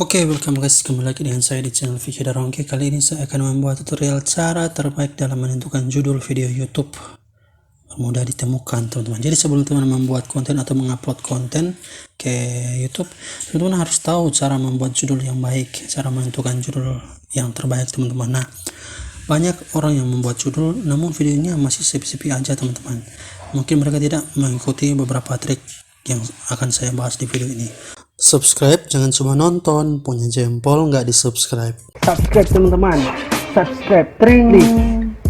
Oke, welcome guys, kembali lagi dengan saya di channel Vicky Darongke. Kali ini saya akan membuat tutorial cara terbaik dalam menentukan judul video YouTube. Mudah ditemukan teman-teman. Jadi sebelum teman-teman membuat konten atau mengupload konten ke YouTube, teman-teman harus tahu cara membuat judul yang baik, cara menentukan judul yang terbaik teman-teman. Nah, banyak orang yang membuat judul namun videonya masih sepi-sepi aja teman-teman. Mungkin mereka tidak mengikuti beberapa trik yang akan saya bahas di video ini. Subscribe, jangan cuma nonton, punya jempol nggak di subscribe. Subscribe teman-teman, subscribe, klik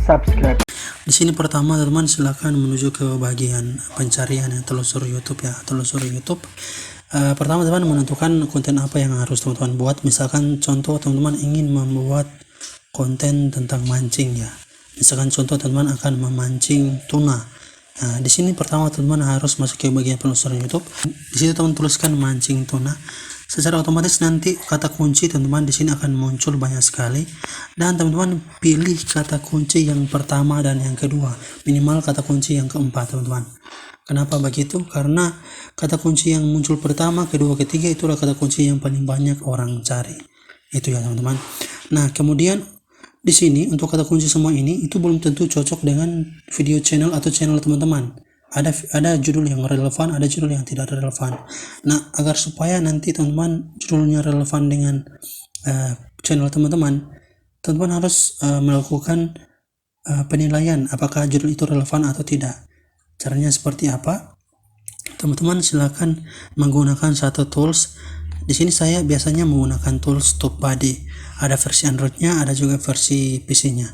subscribe. Di sini pertama teman-teman silakan menuju ke bagian pencarian yang telusur YouTube ya, telusur YouTube. Pertama teman-teman menentukan konten apa yang harus teman-teman buat. Misalkan contoh teman-teman ingin membuat konten tentang mancing ya. Misalkan contoh teman-teman akan memancing tuna. Nah, di sini pertama teman-teman harus masuk ke bagian penelusuran YouTube. Di situ teman tuliskan mancing tuna. Secara otomatis nanti kata kunci teman-teman di sini akan muncul banyak sekali, dan teman-teman pilih kata kunci yang pertama dan yang kedua, minimal kata kunci yang keempat teman-teman. Kenapa begitu? Karena kata kunci yang muncul pertama, kedua, ketiga itulah kata kunci yang paling banyak orang cari. Itu ya teman-teman. Nah, kemudian di sini untuk kata kunci semua ini itu belum tentu cocok dengan video channel atau channel teman-teman. Ada judul yang relevan, ada judul yang tidak relevan. Nah, agar supaya nanti teman-teman judulnya relevan dengan channel teman-teman harus melakukan penilaian apakah judul itu relevan atau tidak. Caranya seperti apa? Teman-teman silakan menggunakan satu tools. Di sini saya biasanya menggunakan tools TubeBuddy. Ada versi Android-nya, ada juga versi PC-nya.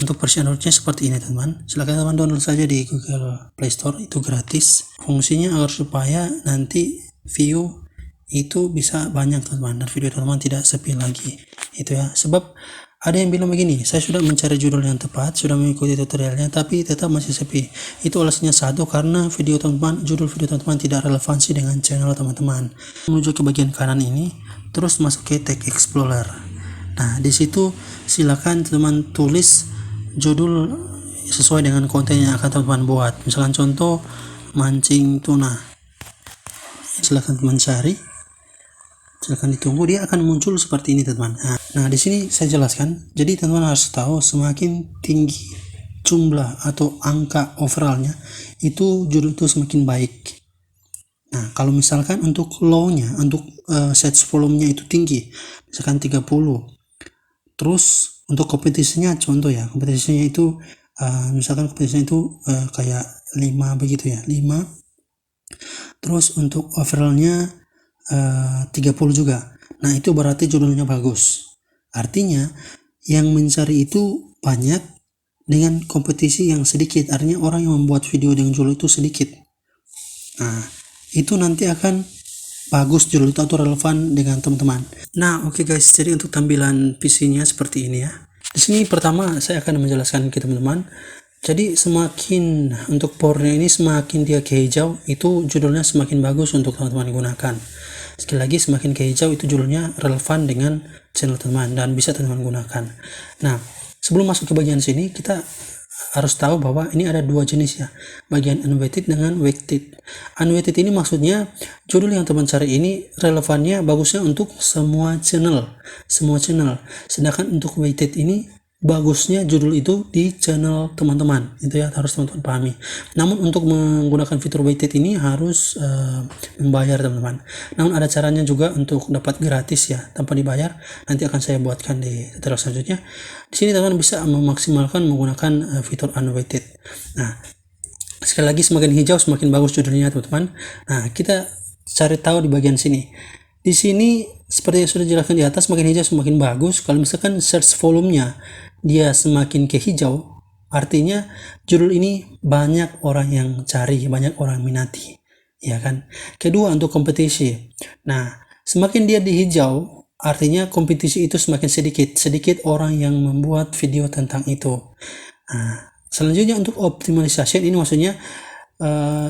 Untuk versi Android-nya seperti ini teman. Silakan teman download saja di Google Play Store, itu gratis. Fungsinya agar supaya nanti view itu bisa banyak teman, dan video teman tidak sepi lagi. Itu ya. Sebab ada yang bilang begini, saya sudah mencari judul yang tepat, sudah mengikuti tutorialnya, tapi tetap masih sepi. Itu alasannya satu, karena judul video teman-teman tidak relevansi dengan channel teman-teman. Menuju ke bagian kanan ini, terus masuk ke Tag Explorer. Nah, di situ silakan teman tulis judul sesuai dengan konten yang akan teman-teman buat. Misalkan contoh mancing tuna. Silakan teman cari. Silakan ditunggu, dia akan muncul seperti ini teman. Nah, di sini saya jelaskan. Jadi teman harus tahu semakin tinggi jumlah atau angka overallnya itu judul itu semakin baik. Nah, kalau misalkan untuk low-nya, untuk search volume-nya itu tinggi, misalkan 30. Terus untuk kompetisinya contoh ya, kompetisinya itu misalkan kompetisinya itu kayak 5 begitu ya, 5. Terus untuk overallnya 30 juga. Nah, itu berarti judulnya bagus. Artinya yang mencari itu banyak dengan kompetisi yang sedikit. Artinya orang yang membuat video dengan judul itu sedikit. Nah, itu nanti akan bagus judul itu atau relevan dengan teman-teman. Nah, oke guys, jadi untuk tampilan PC-nya seperti ini ya. Di sini pertama saya akan menjelaskan ke teman-teman. Jadi semakin untuk powernya ini semakin dia ke hijau, itu judulnya semakin bagus untuk teman-teman gunakan. Sekali lagi, semakin ke hijau itu judulnya relevan dengan channel teman dan bisa teman gunakan. Nah, sebelum masuk ke bagian sini, kita harus tahu bahwa ini ada dua jenis ya, bagian unweighted dengan weighted. Unweighted ini maksudnya judul yang teman cari ini relevannya bagusnya untuk semua channel. Sedangkan untuk weighted ini bagusnya judul itu di channel teman-teman. Itu ya, harus teman-teman pahami. Namun untuk menggunakan fitur weighted ini harus membayar teman-teman. Namun ada caranya juga untuk dapat gratis ya, tanpa dibayar. Nanti akan saya buatkan di tutorial selanjutnya. Di sini teman-teman bisa memaksimalkan menggunakan fitur unweighted. Nah, sekali lagi semakin hijau semakin bagus judulnya teman-teman. Nah, kita cari tahu di bagian sini. Di sini seperti yang sudah dijelaskan di atas, semakin hijau semakin bagus. Kalau misalkan search volume-nya dia semakin ke hijau, artinya judul ini banyak orang yang cari, banyak orang minati, ya kan. Kedua, untuk kompetisi. Nah, semakin dia di hijau, artinya kompetisi itu semakin sedikit orang yang membuat video tentang itu. Nah, selanjutnya untuk optimization ini maksudnya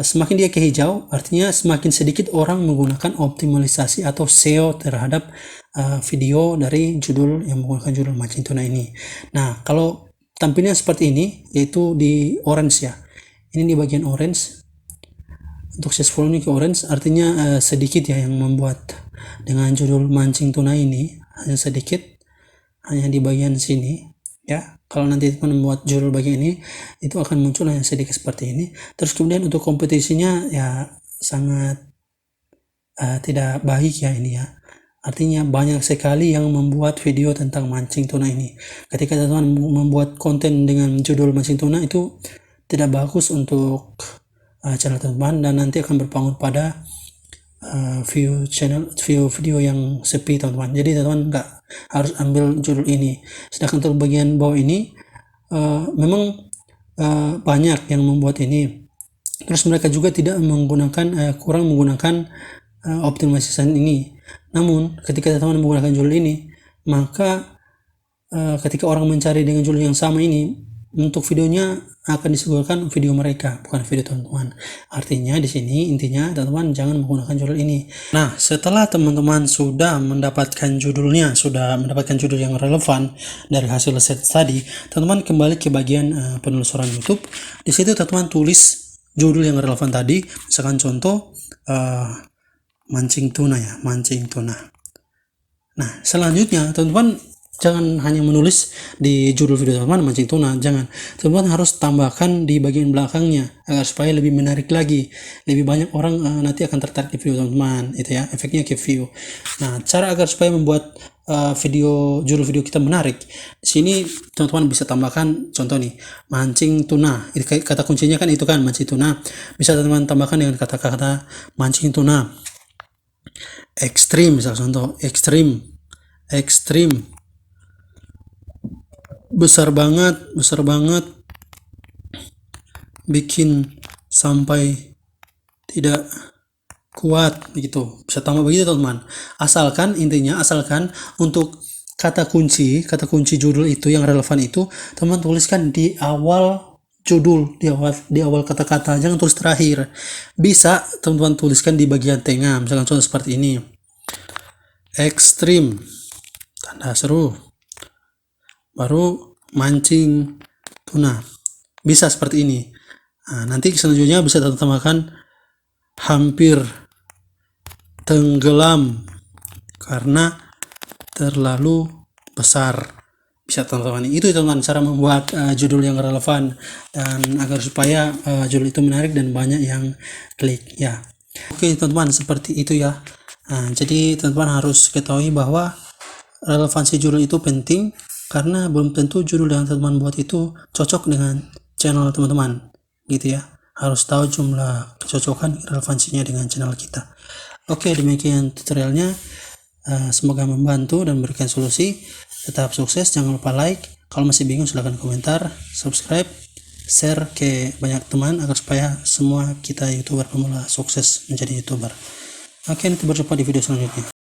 semakin dia ke hijau, artinya semakin sedikit orang menggunakan optimalisasi atau SEO terhadap video dari judul yang menggunakan judul mancing tuna ini. Nah, kalau tampilnya seperti ini, yaitu di orange ya. Ini di bagian orange. Untuk search volume ke orange, artinya sedikit ya yang membuat. dengan judul mancing tuna ini, hanya sedikit, hanya di bagian sini ya. Kalau nanti teman membuat judul bagian ini, itu akan muncul hanya sedikit seperti ini. Terus kemudian untuk kompetisinya ya sangat tidak baik ya ini ya. Artinya banyak sekali yang membuat video tentang mancing tuna ini. Ketika teman-teman membuat konten dengan judul mancing tuna, itu tidak bagus untuk channel teman-teman, dan nanti akan berpengaruh pada view video yang sepi teman-teman. Jadi teman-teman nggak harus ambil judul ini. Sedangkan untuk bagian bawah ini memang banyak yang membuat ini. Terus mereka juga tidak menggunakan kurang menggunakan optimization ini. Namun ketika teman-teman menggunakan judul ini, maka ketika orang mencari dengan judul yang sama ini, untuk videonya akan disuguhkan video mereka, bukan video teman-teman. Artinya di sini intinya teman-teman jangan menggunakan judul ini. Nah, setelah teman-teman sudah mendapatkan judulnya, sudah mendapatkan judul yang relevan dari hasil riset tadi, teman-teman kembali ke bagian penelusuran YouTube. Di situ teman-teman tulis judul yang relevan tadi, misalkan contoh mancing tuna ya, mancing tuna. Nah, selanjutnya teman-teman jangan hanya menulis di judul video teman-teman mancing tuna, jangan. Teman-teman harus tambahkan di bagian belakangnya agar supaya lebih menarik lagi. Lebih banyak orang nanti akan tertarik di video teman-teman, itu ya, efeknya ke view. Nah, cara agar supaya membuat judul video kita menarik, di sini teman-teman bisa tambahkan contoh nih, mancing tuna. Kata kuncinya kan itu kan, mancing tuna. Bisa teman-teman tambahkan dengan kata-kata mancing tuna. Ekstrim, misal contoh ekstrim, besar banget, bikin sampai tidak kuat, begitu. Bisa tambah begitu teman-teman. Asalkan intinya, asalkan untuk kata kunci judul itu yang relevan itu teman tuliskan di awal judul, di awal kata-kata, jangan tulis terakhir. Bisa teman-teman tuliskan di bagian tengah, misalkan contoh seperti ini, ekstrim tanda seru, baru mancing tuna, bisa seperti ini. Nah, nanti selanjutnya bisa tambahkan hampir tenggelam karena terlalu besar. Bisa teman-teman, itu teman-teman cara membuat judul yang relevan dan agar supaya judul itu menarik dan banyak yang klik ya. Oke teman-teman, seperti itu ya. Nah, jadi teman-teman harus ketahui bahwa relevansi judul itu penting, karena belum tentu judul yang teman-teman buat itu cocok dengan channel teman-teman, gitu ya. Harus tahu jumlah kecocokan relevansinya dengan channel kita. Oke, demikian tutorialnya. Semoga membantu dan memberikan solusi. Tetap sukses, jangan lupa like. Kalau masih bingung silahkan komentar, subscribe, share ke banyak teman agar supaya semua kita YouTuber pemula sukses menjadi YouTuber. Oke, nanti berjumpa di video selanjutnya.